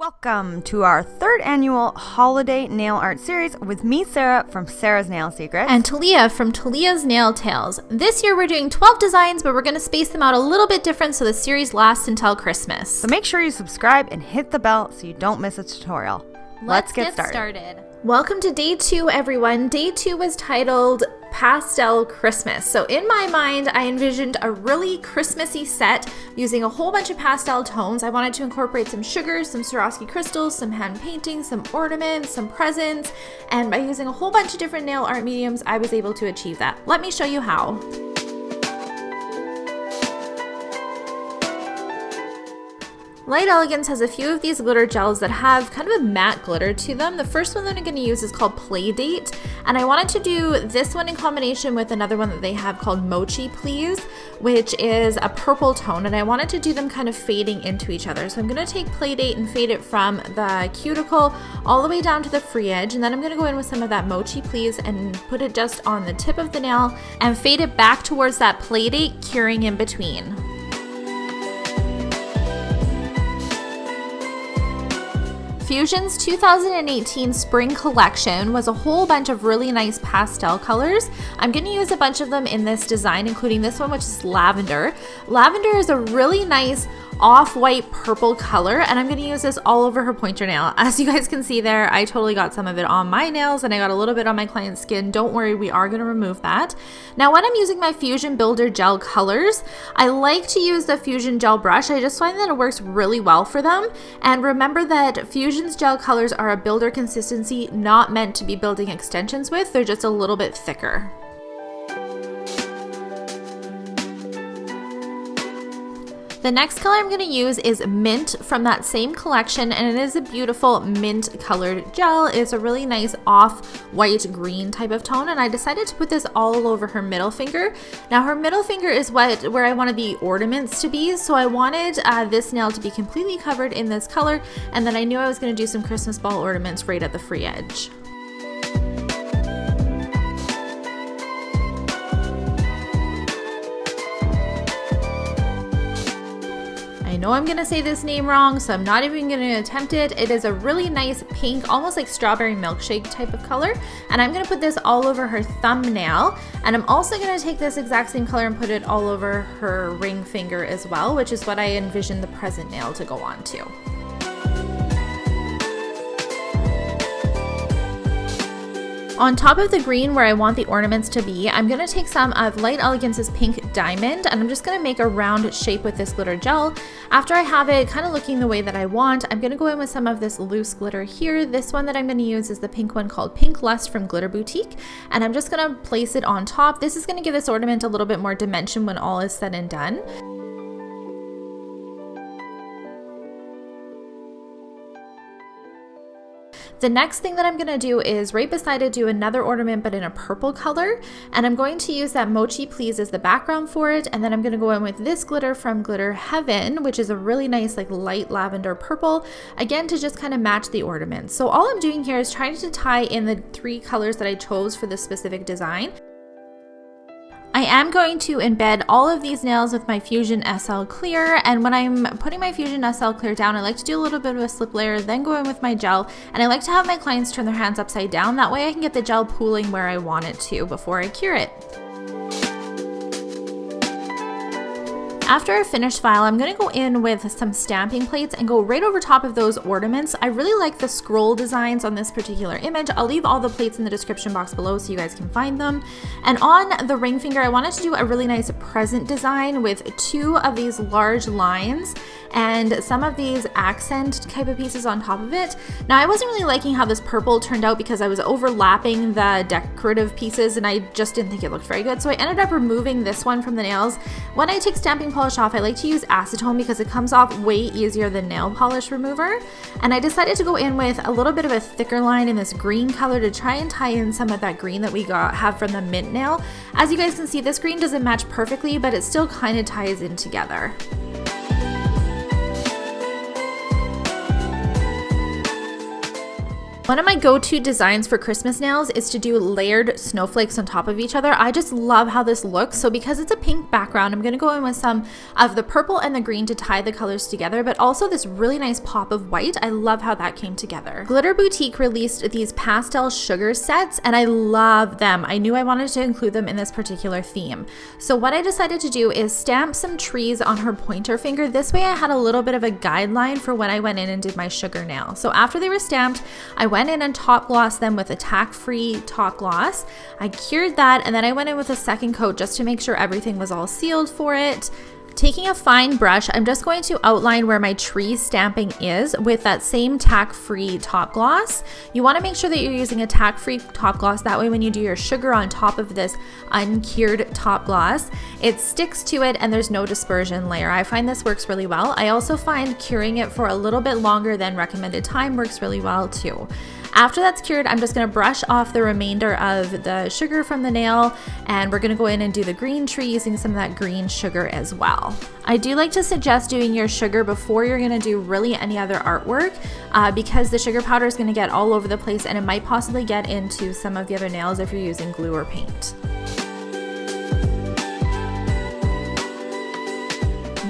Welcome to our third annual holiday nail art series with me, Sarah, from Sarah's Nail Secrets. And Talia from Talia's Nail Tales. This year we're doing 12 designs, but we're going to space them out a little bit different so the series lasts until Christmas. So make sure you subscribe and hit the bell so you don't miss a tutorial. Let's get started. Welcome to day 2, everyone. Day 2 was titled Pastel Christmas. So in my mind, I envisioned a really Christmassy set using a whole bunch of pastel tones. I wanted to incorporate some sugars, some Swarovski crystals, some hand painting, some ornaments, some presents, and by using a whole bunch of different nail art mediums, I was able to achieve that. Let me show you how. Light Elegance has a few of these glitter gels that have kind of a matte glitter to them. The first one that I'm going to use is called Plaid, and I wanted to do this one in combination with another one that they have called Mochi Please, which is a purple tone, and I wanted to do them kind of fading into each other. So I'm going to take Plaid and fade it from the cuticle all the way down to the free edge, and then I'm going to go in with some of that Mochi Please and put it just on the tip of the nail and fade it back towards that Plaid, curing in between. Fusion's 2018 spring collection was a whole bunch of really nice pastel colors. I'm going to use a bunch of them in this design, including this one, which is lavender. Lavender is a really nice off-white purple color, and I'm going to use this all over her pointer nail. As you guys can see there, I totally got some of it on my nails and I got a little bit on my client's skin. Don't worry, we are going to remove that. Now when I'm using my Fusion Builder gel colors, I like to use the Fusion gel brush. I just find that it works really well for them. And remember that Fusion's gel colors are a builder consistency, not meant to be building extensions with. They're just a little bit thicker. The next color I'm going to use is Mint from that same collection, and it is a beautiful mint colored gel. It's a really nice off-white green type of tone, and I decided to put this all over her middle finger. Now her middle finger is where I wanted the ornaments to be, so I wanted this nail to be completely covered in this color, and then I knew I was going to do some Christmas ball ornaments right at the free edge. I know I'm gonna say this name wrong, so I'm not even gonna attempt it. It is a really nice pink, almost like strawberry milkshake type of color, and I'm gonna put this all over her thumbnail, and I'm also gonna take this exact same color and put it all over her ring finger as well, which is what I envisioned the present nail to go on to. On top of the green where I want the ornaments to be, I'm going to take some of Light Elegance's Pink Diamond, and I'm just going to make a round shape with this glitter gel. After I have it kind of looking the way that I want, I'm going to go in with some of this loose glitter here. This one that I'm going to use is the pink one called Pink Lust from Glitter Boutique, and I'm just going to place it on top. This is going to give this ornament a little bit more dimension when all is said and done. The next thing that I'm going to do is right beside it do another ornament but in a purple color, and I'm going to use that Mochi Please as the background for it, and then I'm going to go in with this glitter from Glitter Heaven, which is a really nice like light lavender purple, again to just kind of match the ornaments. So all I'm doing here is trying to tie in the 3 colors that I chose for this specific design. I am going to embed all of these nails with my Fusion SL Clear, and when I'm putting my Fusion SL Clear down, I like to do a little bit of a slip layer, then go in with my gel, and I like to have my clients turn their hands upside down. That way I can get the gel pooling where I want it to before I cure it. After a finished file, I'm going to go in with some stamping plates and go right over top of those ornaments. I really like the scroll designs on this particular image. I'll leave all the plates in the description box below so you guys can find them. And on the ring finger, I wanted to do a really nice present design with 2 of these large lines and some of these accent type of pieces on top of it. Now I wasn't really liking how this purple turned out because I was overlapping the decorative pieces and I just didn't think it looked very good, so I ended up removing this one from the nails. When I take stamping polish off, I like to use acetone because it comes off way easier than nail polish remover, and I decided to go in with a little bit of a thicker line in this green color to try and tie in some of that green that we have from the mint nail. As you guys can see, this green doesn't match perfectly, but it still kind of ties in together. One of my go-to designs for Christmas nails is to do layered snowflakes on top of each other. I just love how this looks. So because it's a pink background, I'm gonna go in with some of the purple and the green to tie the colors together, but also this really nice pop of white. I love how that came together. Glitter Boutique released these Pastel Sugar Sets, and I love them. I knew I wanted to include them in this particular theme. So what I decided to do is stamp some trees on her pointer finger. This way I had a little bit of a guideline for when I went in and did my sugar nail. So after they were stamped, I went in and top glossed them with a tack-free top gloss. I cured that, and then I went in with a second coat just to make sure everything was all sealed for it. Taking a fine brush, I'm just going to outline where my tree stamping is with that same tack-free top gloss. You want to make sure that you're using a tack-free top gloss. That way when you do your sugar on top of this uncured top gloss, it sticks to it and there's no dispersion layer. I find this works really well. I also find curing it for a little bit longer than recommended time works really well too. After that's cured, I'm just going to brush off the remainder of the sugar from the nail, and we're going to go in and do the green tree using some of that green sugar as well. I do like to suggest doing your sugar before you're going to do really any other artwork because the sugar powder is going to get all over the place and it might possibly get into some of the other nails if you're using glue or paint.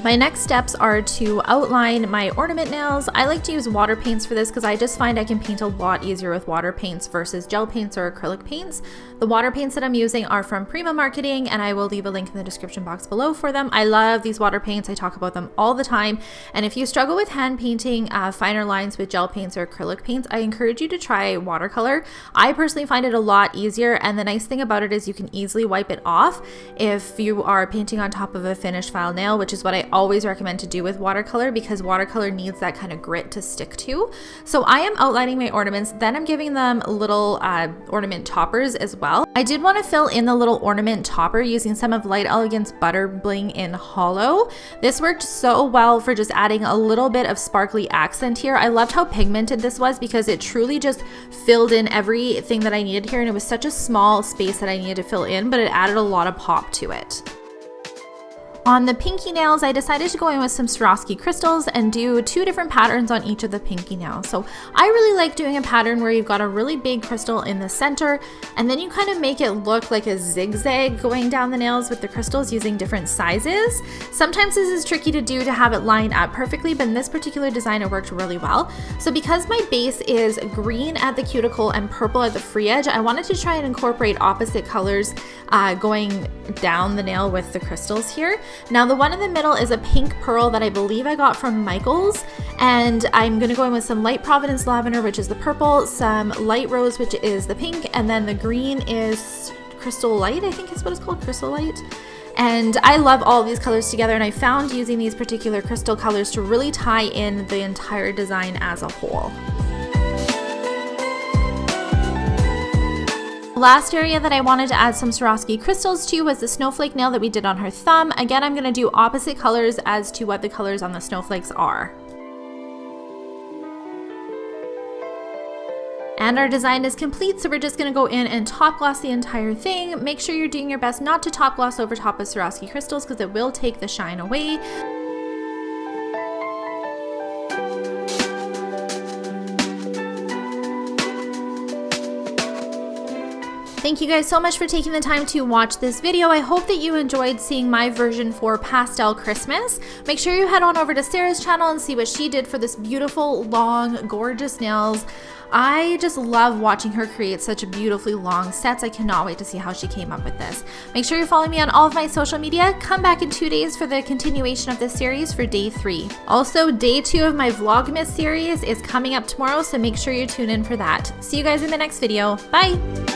My next steps are to outline my ornament nails. I like to use water paints for this because I just find I can paint a lot easier with water paints versus gel paints or acrylic paints. The water paints that I'm using are from Prima Marketing, and I will leave a link in the description box below for them. I love these water paints. I talk about them all the time. And if you struggle with hand painting finer lines with gel paints or acrylic paints, I encourage you to try watercolor. I personally find it a lot easier, and the nice thing about it is you can easily wipe it off if you are painting on top of a finished file nail, which is what I always recommend to do with watercolor because watercolor needs that kind of grit to stick to. So I am outlining my ornaments, then I'm giving them little ornament toppers as well. I did want to fill in the little ornament topper using some of Light Elegance Butter Bling in Hollow. This worked so well for just adding a little bit of sparkly accent here. I loved how pigmented this was because it truly just filled in everything that I needed here, and it was such a small space that I needed to fill in, but it added a lot of pop to it. On the pinky nails, I decided to go in with some Swarovski crystals and do 2 different patterns on each of the pinky nails. So I really like doing a pattern where you've got a really big crystal in the center, and then you kind of make it look like a zigzag going down the nails with the crystals using different sizes. Sometimes this is tricky to do to have it line up perfectly, but in this particular design it worked really well. So because my base is green at the cuticle and purple at the free edge, I wanted to try and incorporate opposite colors going down the nail with the crystals here. Now the one in the middle is a pink pearl that I believe I got from Michaels, and I'm going to go in with some light Providence lavender, which is the purple, some light rose, which is the pink, and then the green is Crystal Light, I think is what it's called, Crystal Light. And I love all of these colors together, and I found using these particular crystal colors to really tie in the entire design as a whole. Last area that I wanted to add some Swarovski crystals to was the snowflake nail that we did on her thumb. Again, I'm going to do opposite colors as to what the colors on the snowflakes are. And our design is complete, so we're just going to go in and top gloss the entire thing. Make sure you're doing your best not to top gloss over top of Swarovski crystals because it will take the shine away. Thank you guys so much for taking the time to watch this video. I hope that you enjoyed seeing my version for Pastel Christmas. Make sure you head on over to Sarah's channel and see what she did for this beautiful, long, gorgeous nails. I just love watching her create such beautifully long sets. I cannot wait to see how she came up with this. Make sure you follow me on all of my social media. Come back in 2 days for the continuation of this series for day 3. Also, day 2 of my Vlogmas series is coming up tomorrow, so make sure you tune in for that. See you guys in the next video. Bye!